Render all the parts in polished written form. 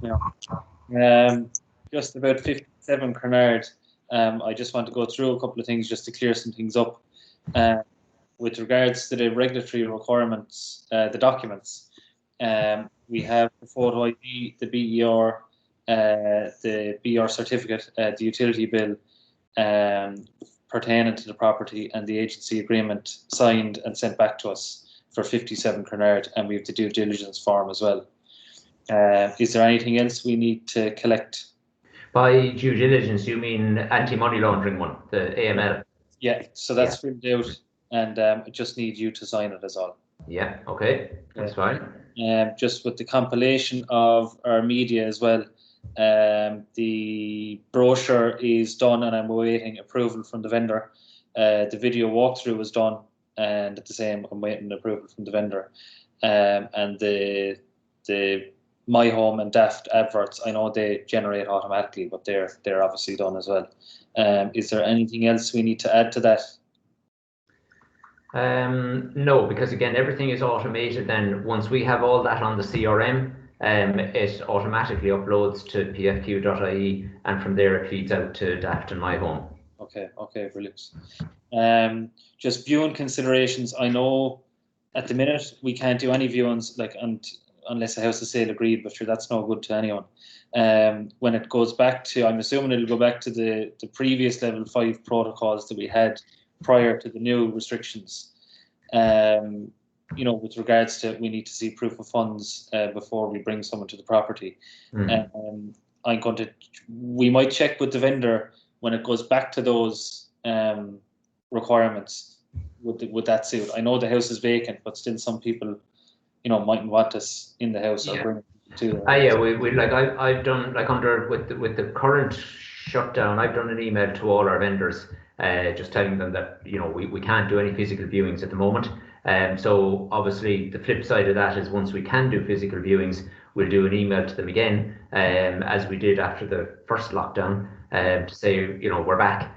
Yeah. Just about 57 Cranard. I just want to go through a couple of things just to clear some things up. With regards to the regulatory requirements, the documents, we have the photo ID, the BER certificate, the utility bill pertaining to the property, and the agency agreement signed and sent back to us for 57 Cranard, and we have the due diligence form as well. Is there anything else we need to collect? By due diligence, you mean anti-money laundering one, the AML? Yeah, so that's filled out, and I just need you to sign it as all. Yeah, okay, that's fine. Just with the compilation of our media as well, the brochure is done and I'm awaiting approval from the vendor. The video walkthrough was done, and at the same, I'm waiting approval from the vendor. And the My Home and Daft adverts, I know they generate automatically, but they're obviously done as well. Is there anything else we need to add to that? No, because again, everything is automated. Then once we have all that on the CRM, it automatically uploads to pfq.ie, and from there it feeds out to Daft and My Home. Okay, brilliant. Just viewing considerations. I know at the minute we can't do any viewings, unless the house is sale agreed, but sure, that's no good to anyone. When it goes back to, I'm assuming it'll go back to the previous level 5 protocols that we had prior to the new restrictions. With regards to, we need to see proof of funds before we bring someone to the property. We might check with the vendor when it goes back to those requirements. Would that suit? I know the house is vacant, but still some people, mightn't want us in the house or bring it to them. I've done, with the current shutdown, I've done an email to all our vendors, just telling them that we can't do any physical viewings at the moment. So obviously the flip side of that is, once we can do physical viewings, we'll do an email to them again, as we did after the first lockdown, to say, we're back,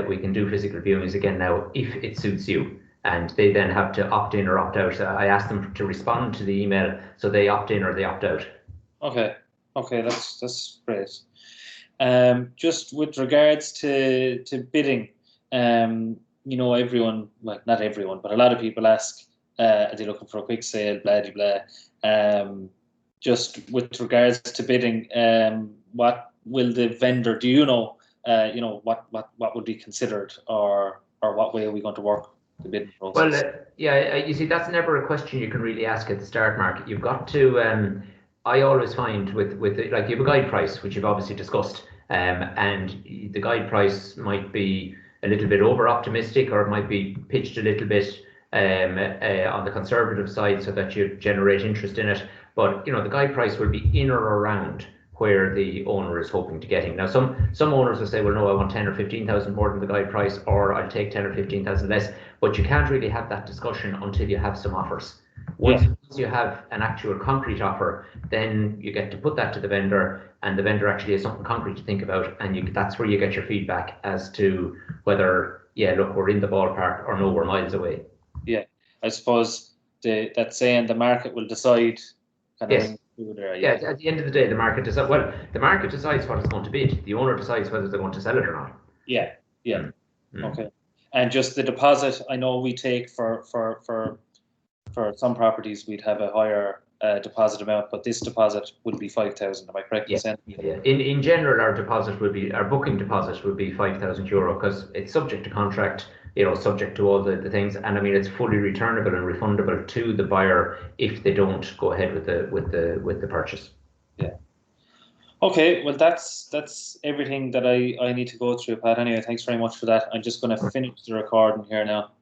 we can do physical viewings again now if it suits you. And they then have to opt in or opt out. I asked them to respond to the email, so they opt in or they opt out. Okay, that's great. Just with regards to bidding, everyone, not everyone, but a lot of people ask, are they looking for a quick sale, blah blah blah. Just with regards to bidding, what will the vendor, do what would be considered, or what way are we going to work the bidding process? Well, you see, that's never a question you can really ask at the start, Mark. You've got to, I always find with you have a guide price, which you've obviously discussed, and the guide price might be a little bit over optimistic, or it might be pitched a little bit on the conservative side, so that you generate interest in it. But the guide price will be in or around where the owner is hoping to get him. Now, some owners will say, well, no, I want 10 or 15,000 more than the guide price, or I'll take 10 or 15,000 less. But you can't really have that discussion until you have some offers. Once you have an actual concrete offer, then you get to put that to the vendor, and the vendor actually has something concrete to think about, and that's where you get your feedback as to whether, look, we're in the ballpark, or no, we're miles away. Yeah, I suppose that's saying the market will decide. Yes. At the end of the day, the market decides. Well, the market decides what it's going to bid. The owner decides whether they're going to sell it or not. Yeah. Okay. And just the deposit, I know we take for some properties, we'd have a higher deposit amount, but this deposit would be 5,000. Am I correct in saying? Yeah. In general, our booking deposit would be €5,000, because it's subject to contract, subject to all the things, and I mean, it's fully returnable and refundable to the buyer if they don't go ahead with the purchase. Yeah. Okay, well, that's everything that I need to go through, Pat. Anyway, thanks very much for that. I'm just going to finish the recording here now.